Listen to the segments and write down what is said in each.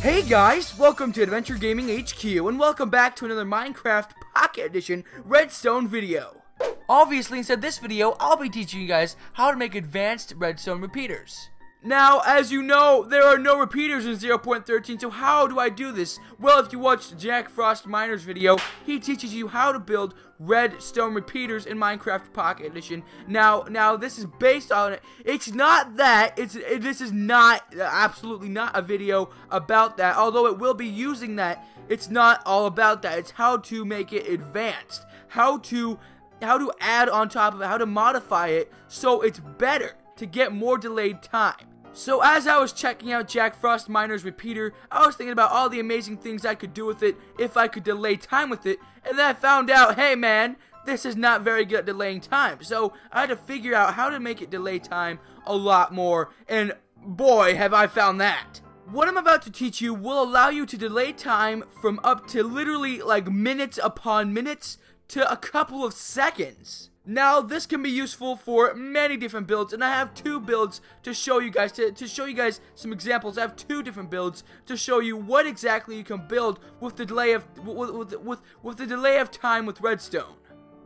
Hey guys, welcome to Adventure Gaming HQ, and welcome back to another Minecraft Pocket Edition Redstone video. Obviously, inside this video, I'll be teaching you guys how to make advanced redstone repeaters. Now, as you know, there are no repeaters in 0.13, so how do I do this? Well, if you watched JackFrostMiner's video, he teaches you how to build redstone repeaters in Minecraft Pocket Edition. Now this is based on it. It's not that. This is not, absolutely not a video about that, although it will be using that. It's not all about that. It's how to make it advanced, how to add on top of it, how to modify it so it's better, to get more delayed time. So as I was checking out JackFrostMiner's repeater, I was thinking about all the amazing things I could do with it if I could delay time with it, and then I found out, hey man, this is not very good at delaying time. So I had to figure out how to make it delay time a lot more, and boy, have I found that. What I'm about to teach you will allow you to delay time from up to literally like minutes upon minutes to a couple of seconds. Now, this can be useful for many different builds, and I have two builds to show you guys, to show you guys some examples. I have two different builds to show you what exactly you can build with the delay of with the delay of time with redstone.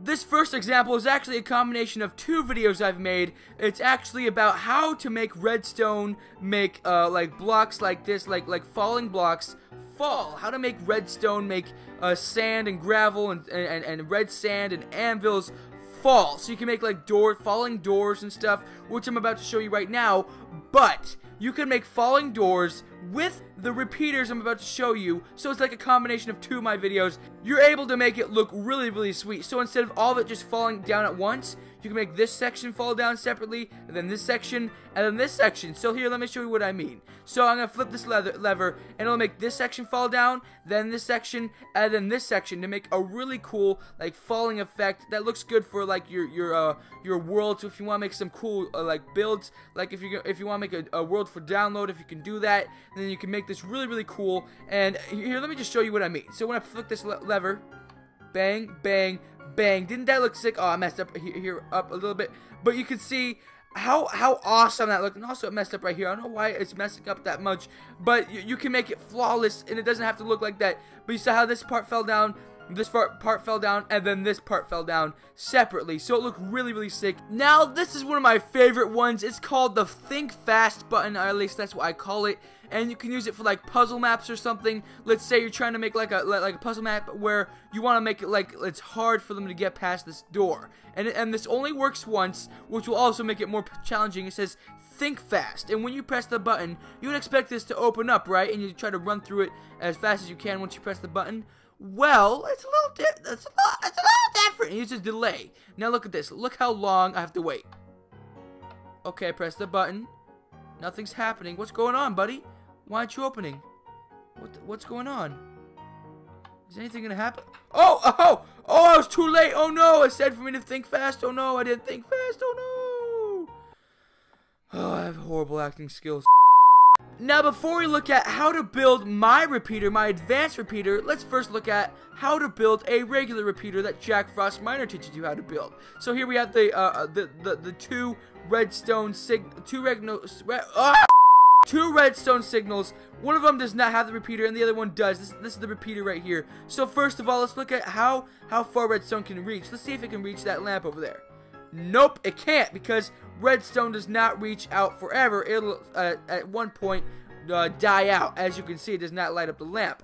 This first example is actually a combination of two videos I've made. It's actually about how to make redstone make like blocks like this, like falling blocks fall. How to make redstone make sand and gravel and red sand and anvils fall, so you can make like falling doors and stuff, which I'm about to show you right now. But you can make falling doors with the repeaters I'm about to show you, so it's like a combination of two of my videos. You're able to make it look really sweet. So instead of all of it just falling down at once, you can make this section fall down separately, and then this section, and then this section. So here, let me show you what I mean. So I'm going to flip this lever, and it'll make this section fall down, then this section, and then this section, to make a really cool, like, falling effect that looks good for, like, your world. So if you want to make some cool, like, builds, like, if you want to make a world for download, if you can do that, then you can make this really cool. And here, let me just show you what I mean. So when I flick this lever, bang, bang, bang. Didn't that look sick? Oh, I messed up here up a little bit, but you can see how awesome that looked. And also it messed up right here. I don't know why it's messing up that much, but you can make it flawless, and it doesn't have to look like that. But you saw how this part fell down, this part fell down, and then this part fell down separately, so it looked really sick. Now, this is one of my favorite ones. It's called the Think Fast button, or at least that's what I call it. And you can use it for like puzzle maps or something. Let's say you're trying to make like a puzzle map where you want to make it like it's hard for them to get past this door. And this only works once, which will also make it more challenging. It says Think Fast, and when you press the button, you would expect this to open up, right? And you try to run through it as fast as you can once you press the button. Well, it's a little different. It uses delay. Now look at this. Look how long I have to wait. Okay, press the button. Nothing's happening. What's going on, buddy? Why aren't you opening? What's going on? Is anything gonna happen? Oh, I was too late. Oh no, it said for me to think fast. Oh no, I didn't think fast. Oh no. Oh, I have horrible acting skills. Now, before we look at how to build my repeater, my advanced repeater, let's first look at how to build a regular repeater that JackFrostMiner teaches you how to build. So here we have the two redstone two redstone signals. One of them does not have the repeater, and the other one does. This is the repeater right here. So first of all, let's look at how far redstone can reach. Let's see if it can reach that lamp over there. Nope, it can't, because redstone does not reach out forever. It'll at one point die out. As you can see, it does not light up the lamp.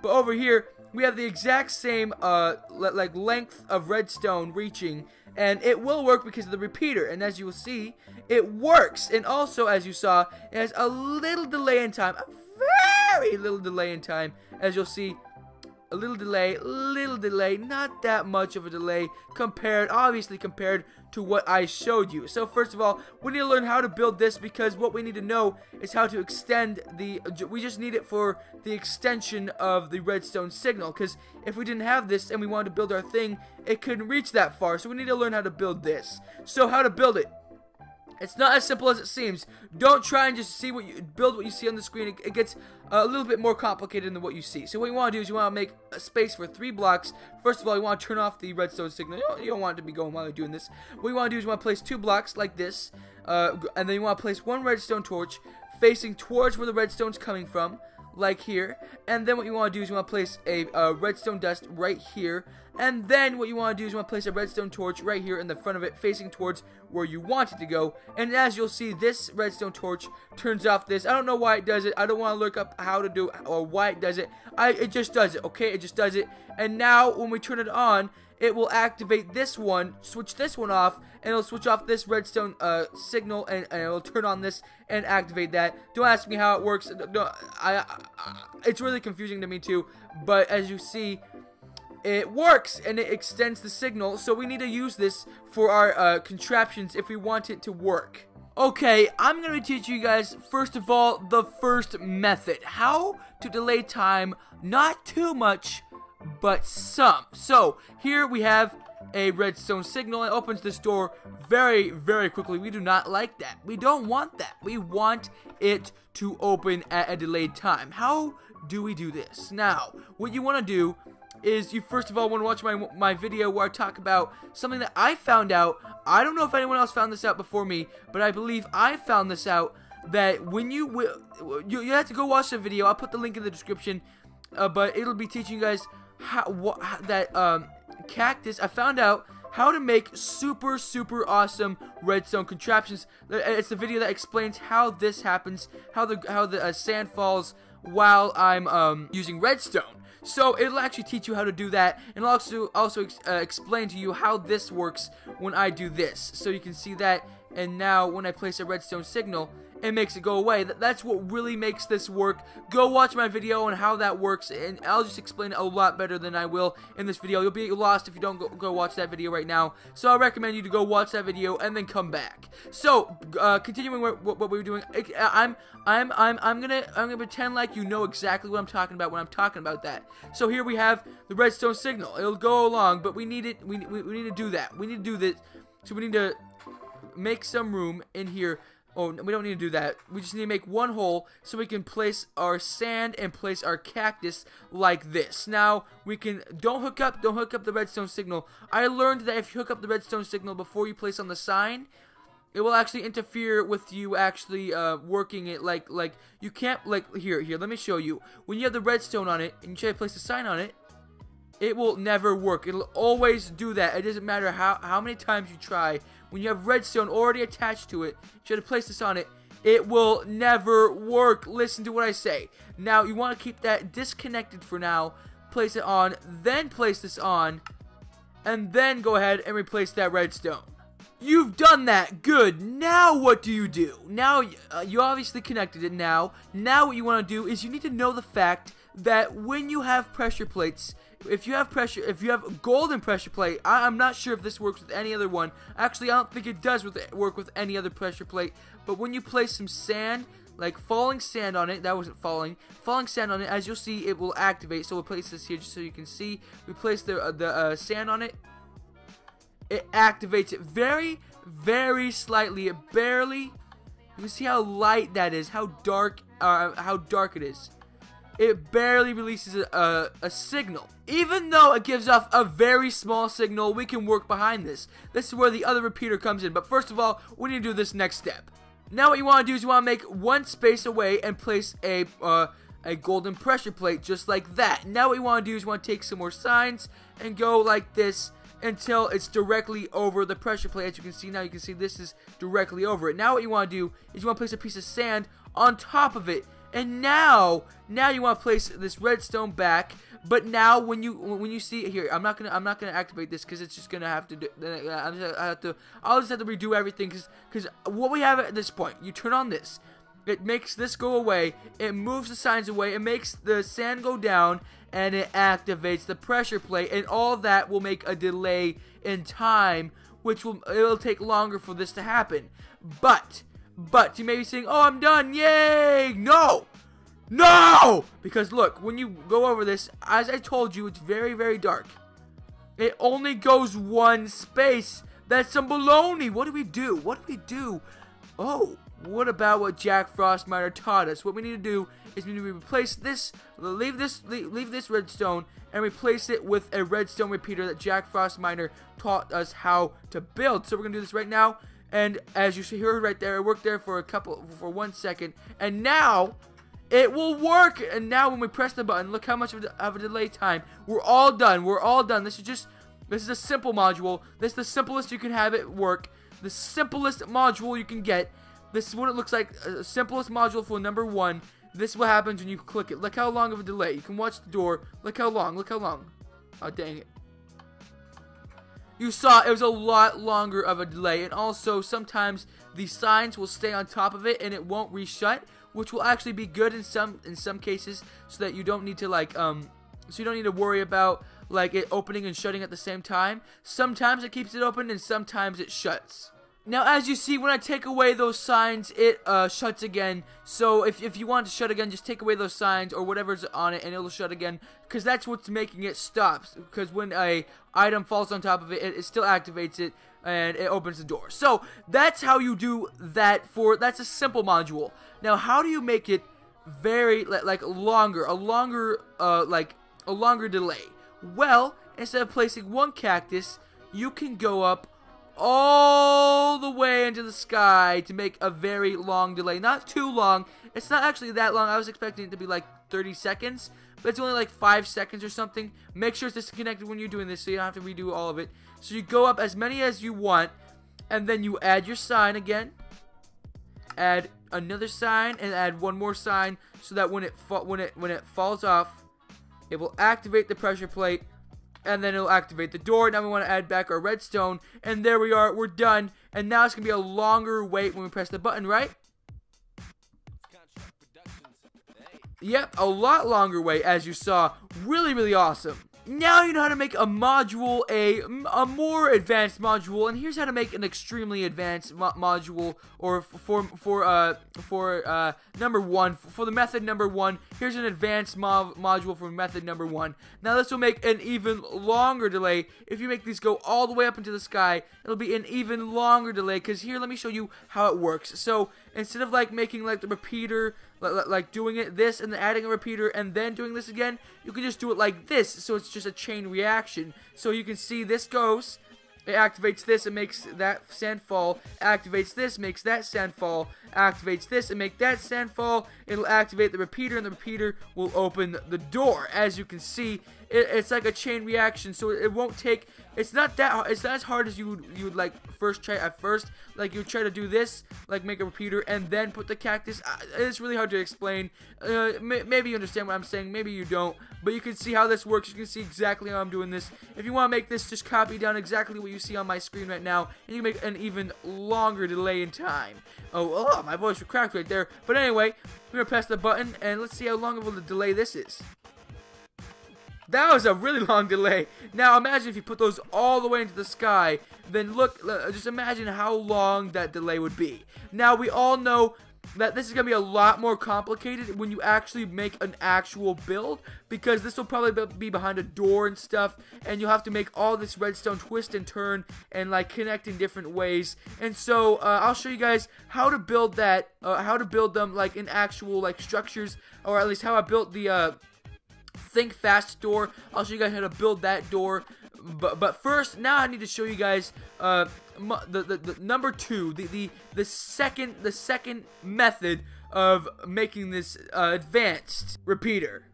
But over here, we have the exact same like length of redstone reaching, and it will work because of the repeater. And as you will see, it works. And also, as you saw, it has a little delay in time, a very little delay in time. As you'll see, a little delay, not that much of a delay obviously compared to what I showed you. So first of all, we need to learn how to build this, because what we need to know is how to extend we just need it for the extension of the redstone signal, because if we didn't have this and we wanted to build our thing, it couldn't reach that far. So we need to learn how to build this. So how to build it? It's not as simple as it seems. Don't try and just build what you see on the screen. It gets a little bit more complicated than what you see. So what you want to do is you want to make a space for 3 blocks. First of all, you want to turn off the redstone signal. You don't want it to be going while you're doing this. What you want to do is you want to place 2 blocks like this, and then you want to place 1 redstone torch facing towards where the redstone's coming from, like here. And then what you want to do is you want to place a redstone dust right here. And then what you want to do is you want to place a redstone torch right here in the front of it, facing towards where you want it to go. And as you'll see, this redstone torch turns off this. I don't know why it does it. I don't want to look up how to do it or why it does it. It just does it, okay? It just does it. And now when we turn it on, it will activate this one, switch this one off, and it'll switch off this redstone signal, and it'll turn on this and activate that. Don't ask me how it works. It's really confusing to me too, but as you see, it works, and it extends the signal, so we need to use this for our contraptions if we want it to work. Okay, I'm going to be teaching you guys, first of all, the first method. How to delay time, not too much, but some. So, here we have a redstone signal. It opens this door very, very quickly. We do not like that. We don't want that. We want it to open at a delayed time. How do we do this? Now, what you want to do is you first of all want to watch my video where I talk about something that I found out. I don't know if anyone else found this out before me, but I believe I found this out, that when you have to go watch the video. I'll put the link in the description, but it'll be teaching you guys cactus. I found out how to make super awesome redstone contraptions. It's the video that explains how this happens, how the sand falls while I'm using redstone. So it'll actually teach you how to do that, and it'll also explain to you how this works when I do this. So you can see that, and now when I place a redstone signal, it makes it go away. That's what really makes this work. Go watch my video on how that works, and I'll just explain it a lot better than I will in this video. You'll be lost if you don't go watch that video right now. So I recommend you to go watch that video and then come back. So continuing what we were doing, I'm gonna pretend like you know exactly what I'm talking about when I'm talking about that. So here we have the redstone signal. It'll go along, but we need it. We need to do that. We need to do this. So we need to make some room in here. Oh, we don't need to do that. We just need to make one hole so we can place our sand and place our cactus like this. Now, we can, don't hook up the redstone signal. I learned that if you hook up the redstone signal before you place on the sign, it will actually interfere with you actually working it. Like you can't, like, here, let me show you. When you have the redstone on it and you try to place the sign on it, it will never work. It'll always do that. It doesn't matter how many times you try. When you have redstone already attached to it, try to place this on it, it will never work. Listen to what I say. Now, you want to keep that disconnected for now. Place it on, then place this on, and then go ahead and replace that redstone. You've done that. Good. Now what do you do? Now, you obviously connected it now. Now what you want to do is you need to know the fact that when you have pressure plates, if you have golden pressure plate, I'm not sure if this works with any other one. Actually, I don't think it does work with any other pressure plate. But when you place some sand, like falling sand on it, that wasn't falling sand on it, as you'll see, it will activate. So we'll place this here just so you can see. We place the sand on it. It activates it very, very slightly. It barely. You can see how light that is, how dark it is. It barely releases a signal. Even though it gives off a very small signal, we can work behind this. This is where the other repeater comes in. But first of all, we need to do this next step. Now what you want to do is you want to make one space away and place a golden pressure plate just like that. Now what you want to do is you want to take some more signs and go like this until it's directly over the pressure plate. As you can see now, you can see this is directly over it. Now what you want to do is you want to place a piece of sand on top of it. And now you want to place this redstone back. But now when you see it here, I'm not gonna activate this because it's just gonna have to do. I'll just have to redo everything because what we have at this point, you turn on this, it makes this go away, it moves the signs away, it makes the sand go down, and it activates the pressure plate, and all that will make a delay in time, which it'll take longer for this to happen. But you may be saying, oh, I'm done, yay! No! Because look, when you go over this, as I told you, it's very, very dark. It only goes one space. That's some baloney. What do we do? Oh, what about what JackFrostMiner taught us? What we need to do is we need to replace this, leave this redstone, and replace it with a redstone repeater that JackFrostMiner taught us how to build. So we're gonna do this right now, and as you see here right there, it worked there for 1 second, and now it will work. And now when we press the button, look how much of a delay time. We're all done. We're all done. This is a simple module. This is the simplest you can have it work. The simplest module you can get. This is what it looks like. Simplest module for number 1. This is what happens when you click it. Look how long of a delay. You can watch the door. Look how long. Look how long. Oh, dang it. You saw it was a lot longer of a delay. And also, sometimes the signs will stay on top of it and it won't reshut, which will actually be good in some cases, so that you don't need to worry about like it opening and shutting at the same time. Sometimes it keeps it open and sometimes it shuts. Now, as you see, when I take away those signs, it shuts again. So if you want to shut again, just take away those signs or whatever's on it and it'll shut again, because that's what's making it stop. Because when a item falls on top of it, it still activates it and it opens the door. So that's how you do that. That's a simple module. Now, how do you make it very like longer, a longer delay? Well, instead of placing one cactus, you can go up all the way into the sky to make a very long delay. Not too long. It's not actually that long. I was expecting it to be like 30 seconds, but it's only like 5 seconds or something. Make sure it's disconnected when you're doing this so you don't have to redo all of it. So you go up as many as you want, and then you add your sign again, add another sign, and add one more sign, so that when it falls off, it will activate the pressure plate, and then it'll activate the door. Now we want to add back our redstone, and there we are, we're done. And now it's gonna be a longer wait when we press the button, right? Yep, a lot longer wait, as you saw. Really, really awesome. Now you know how to make a module, a more advanced module, and here's how to make an extremely advanced module, or for number 1, for the method number 1. Here's an advanced module for method number 1. Now this will make an even longer delay. If you make these go all the way up into the sky, it'll be an even longer delay, because here, let me show you how it works. So instead of like making like the repeater, like doing it this and then adding a repeater and then doing this again, you can just do it like this, so it's just a chain reaction. So you can see this goes, it activates this and makes that sand fall, activates this, makes that sand fall, activates this and make that sand fall. It'll activate the repeater and the repeater will open the door. As you can see, it's like a chain reaction, so it won't take, it's not as hard as you would like first try at first. Like you try to do this, like make a repeater and then put the cactus. It's really hard to explain. Maybe you understand what I'm saying, maybe you don't, but you can see how this works. You can see exactly how I'm doing this. If you want to make this, just copy down exactly what you see on my screen right now, and you can make an even longer delay in time. Oh, my voice cracked right there. But anyway, we're gonna press the button and let's see how long of a delay this is. That was a really long delay. Now imagine if you put those all the way into the sky, then look, just imagine how long that delay would be. Now we all know that this is going to be a lot more complicated when you actually make an actual build, because this will probably be behind a door and stuff, and you'll have to make all this redstone twist and turn and like connect in different ways. And so I'll show you guys how to build that, how to build them like in actual like structures, or at least how I built the Think Fast door. I'll show you guys how to build that door. But first, now I need to show you guys the number 2, the second method of making this advanced repeater.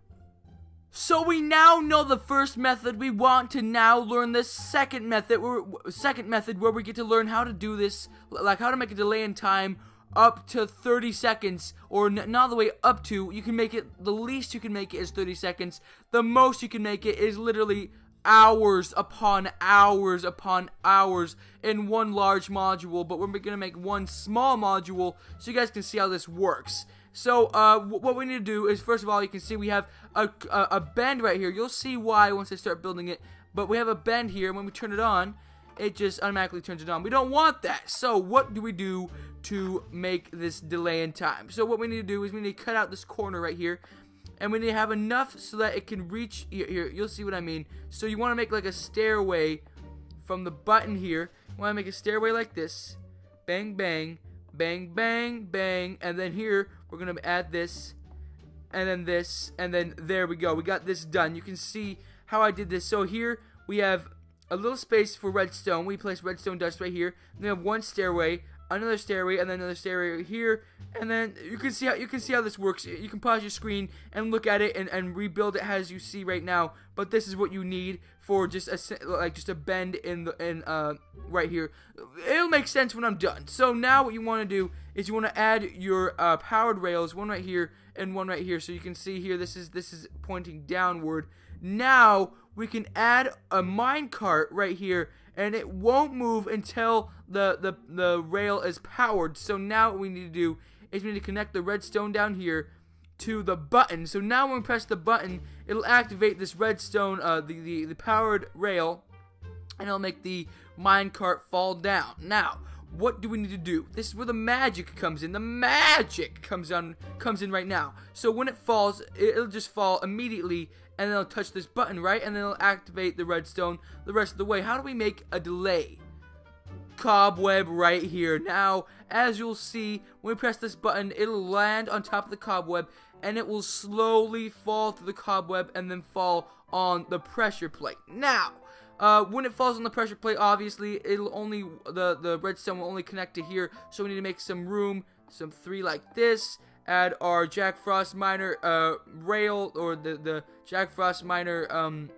So we now know the first method. We want to now learn the second method where we get to learn how to do this, like how to make a delay in time up to 30 seconds, or not all the way up to. You can make it, the least you can make it is 30 seconds. The most you can make it is literally hours upon hours upon hours in one large module, but we're gonna make one small module so you guys can see how this works. So what we need to do is, first of all, you can see we have a bend right here. You'll see why once I start building it, but we have a bend here, and when we turn it on, it just automatically turns it on. We don't want that. So what do we do to make this delay in time? So what we need to do is we need to cut out this corner right here, and we need to have enough so that it can reach here. You'll see what I mean. So you want to make like a stairway from the button here. You want to make a stairway like this. Bang, bang, bang, bang, bang, and then here we're gonna add this, and then this, and then there we go. We got this done. You can see how I did this. So here we have a little space for redstone. We place redstone dust right here. Then we have one stairway, another stairway, and then another stairway here. And then you can see how this works. You can pause your screen and look at it and rebuild it as you see right now. But this is what you need for just a bend right here. It'll make sense when I'm done. So now what you want to do is you want to add your powered rails, one right here and one right here. So you can see here this is pointing downward. Now we can add a minecart right here, and it won't move until the rail is powered. So now what we need to do is we need to connect the redstone down here to the button. So now when we press the button, it'll activate this redstone, the powered rail, and it'll make the minecart fall down. Now, what do we need to do? This is where the magic comes in. The magic comes in right now. So when it falls, it'll just fall immediately, and then it'll touch this button, right? And then it'll activate the redstone the rest of the way. How do we make a delay? Cobweb right here. Now, as you'll see, when we press this button, it'll land on top of the cobweb, and it will slowly fall through the cobweb and then fall on the pressure plate. Now, when it falls on the pressure plate, obviously, the redstone will only connect to here, so we need to make some room, some 3 like this. Add our JackFrostMiner rail, or the JackFrostMiner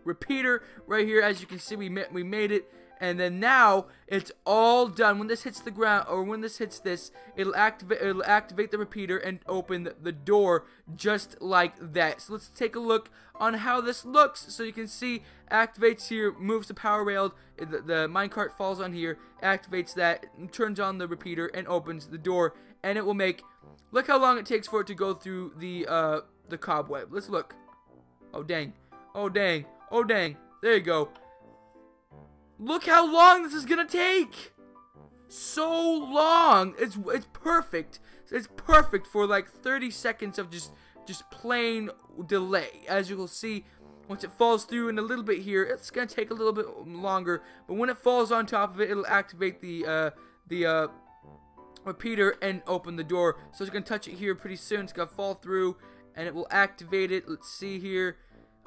repeater right here. As you can see, we made it. And then now it's all done. When this hits the ground, or when this hits this, it'll activate the repeater and open the door just like that. So let's take a look on how this looks. So you can see, activates here, moves the power rail, the minecart falls on here, activates that, turns on the repeater, and opens the door. And it will make, look how long it takes for it to go through the cobweb. Let's look. Oh dang, oh dang, oh dang. There you go. Look how long this is gonna take. So long. It's perfect. It's perfect for like 30 seconds of just plain delay. As you will see, once it falls through in a little bit here, it's gonna take a little bit longer. But when it falls on top of it, it'll activate the repeater and open the door. So it's gonna touch it here pretty soon. It's gonna fall through, and it will activate it. Let's see here.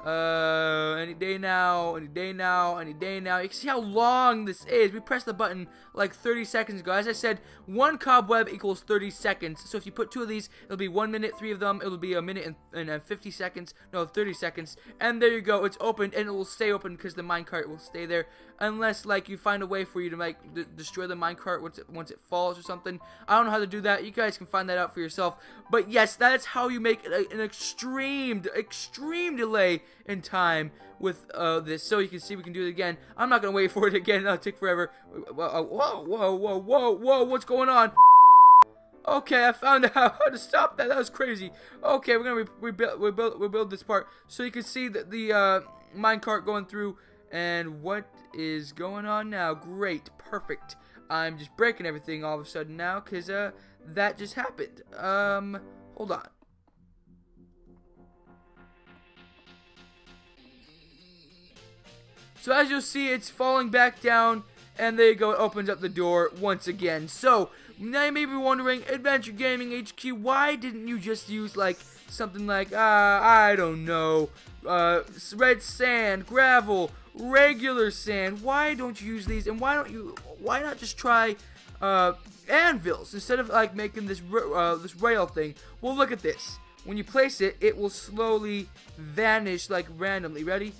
Any day now, any day now, any day now. You can see how long this is. We pressed the button like 30 seconds ago. As I said, one cobweb equals 30 seconds. So if you put 2 of these, it'll be 1 minute. 3 of them, it'll be a minute and 50 seconds. No, 30 seconds. And there you go. It's opened, and it will stay open because the minecart will stay there. Unless, like, you find a way for you to, like, destroy the minecart once it falls or something. I don't know how to do that. You guys can find that out for yourself. But yes, that is how you make an extreme delay in time with this. So you can see we can do it again. I'm not gonna wait for it again. It'll take forever. Whoa, what's going on? Okay, I found out how to stop that. That was crazy. Okay, we're gonna rebuild this part. So you can see that the minecart going through. And what is going on now? Great, perfect. I'm just breaking everything all of a sudden now, because that just happened. Hold on. So as you'll see, it's falling back down, and there you go, it opens up the door once again. So now you may be wondering, Adventure Gaming HQ, why didn't you just use like something like I don't know, red sand, gravel, regular sand? Why don't you use these? And why not just try anvils instead of like making this this rail thing? Well, look at this. When you place it, it will slowly vanish like randomly. Ready?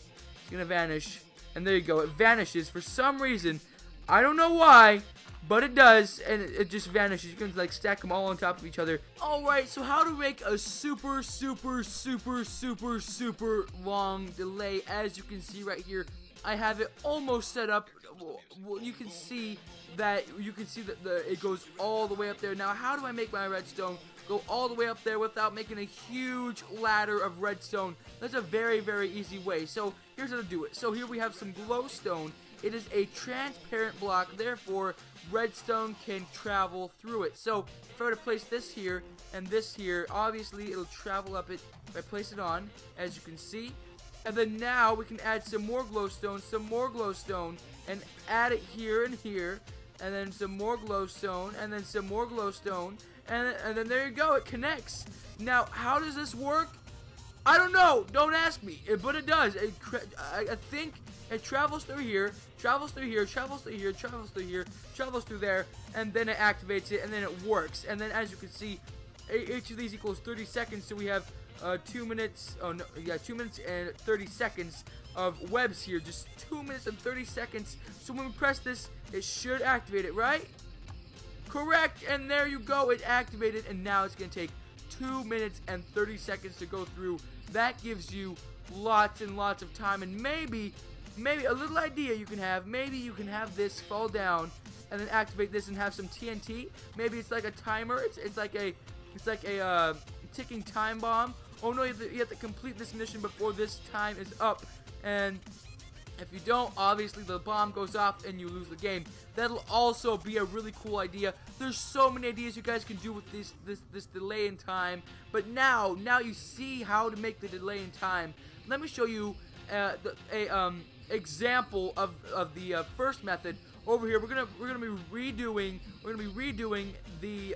It's gonna vanish. And there you go, it vanishes for some reason. I don't know why, but it does, and it just vanishes. You can like stack them all on top of each other. Alright, so how to make a super long delay? As you can see right here, I have it almost set up. Well, you can see that it goes all the way up there. Now, how do I make my redstone go all the way up there without making a huge ladder of redstone? That's a very easy way. So here's how to do it. So here we have some glowstone. It is a transparent block, therefore redstone can travel through it. So if I were to place this here and this here, obviously it'll travel up it. If I place it on, as you can see, and then now we can add some more glowstone, and add it here and here. and then some more glowstone, and then some more glowstone, and then there you go, it connects. Now, how does this work? I don't know, don't ask me, but it does. I think it travels through here, travels through here, travels through here, travels through here, travels through there, and then it activates it, and then it works. And then, as you can see, each of these equals 30 seconds, so we have 2 minutes, 2 minutes and 30 seconds of webs here, just 2 minutes and 30 seconds, so when we press this, it should activate it, right? Correct, and there you go, it activated, and now it's going to take 2 minutes and 30 seconds to go through. That gives you lots and lots of time, and maybe a little idea you can have, maybe you can have this fall down, and then activate this and have some TNT. Maybe it's like a timer, it's like a ticking time bomb. Oh no, you have to complete this mission before this time is up, and if you don't, obviously the bomb goes off and you lose the game. That'll also be a really cool idea. There's so many ideas you guys can do with this delay in time, but now you see how to make the delay in time. Let me show you example of the first method. Over here, we're gonna be redoing the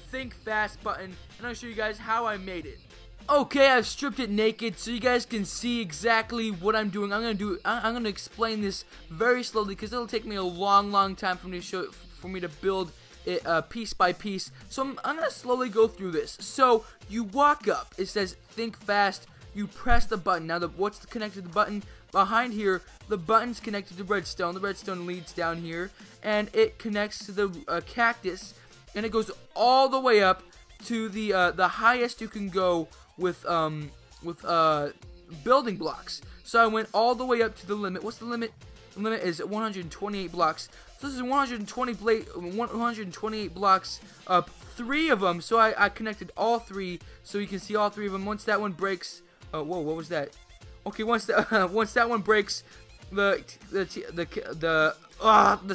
think fast button, and I'll show you guys how I made it. Okay, I've stripped it naked so you guys can see exactly what I'm doing. I'm gonna explain this very slowly because it'll take me a long time for me to build it piece by piece. So I'm gonna slowly go through this. So you walk up, it says think fast. You press the button. Now what's connected to the button? Behind here, the button's connected to redstone. The redstone leads down here, and it connects to the cactus, and it goes all the way up to the highest you can go with building blocks. So I went all the way up to the limit. What's the limit? The limit is 128 blocks. So this is 128 blocks up, 3 of them. So I connected all 3, so you can see all 3 of them. Once that one breaks, whoa, what was that? Okay, once that one breaks, the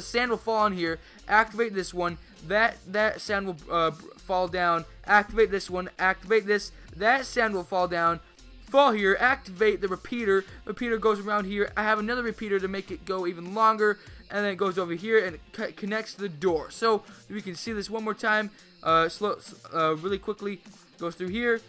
sand will fall on here. Activate this one. That sand will fall down. Activate this one. Activate this. That sand will fall down. Fall here. Activate the repeater. Repeater goes around here. I have another repeater to make it go even longer, and then it goes over here and it connects to the door. So we can see this one more time. Really quickly. Goes through here.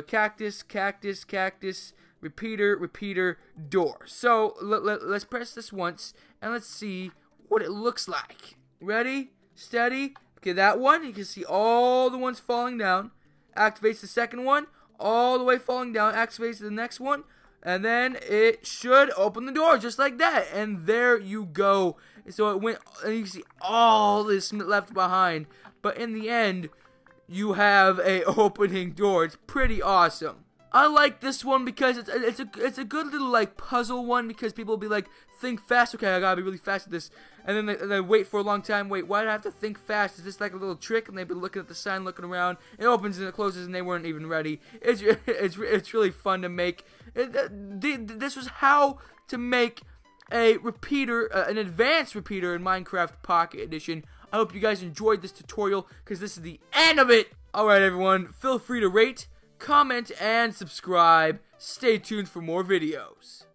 Cactus. Cactus. Cactus. Repeater, door. So let's press this once and let's see what it looks like. Ready, steady. Okay, that one, you can see all the ones falling down. Activates the second one, all the way falling down. Activates the next one, and then it should open the door just like that. And there you go. So it went, and you can see all this left behind. But in the end, you have a opening door. It's pretty awesome. I like this one because it's a good little like puzzle one, because people will be like, think fast. Okay, I gotta be really fast at this, and then they wait for a long time. Wait, why do I have to think fast? Is this like a little trick? And they've been looking at the sign, looking around. It opens and it closes, and they weren't even ready. It's really fun to make. This was how to make a repeater, an advanced repeater in Minecraft Pocket Edition. I hope you guys enjoyed this tutorial, because this is the end of it. All right, everyone, feel free to rate, comment, and subscribe. Stay tuned for more videos.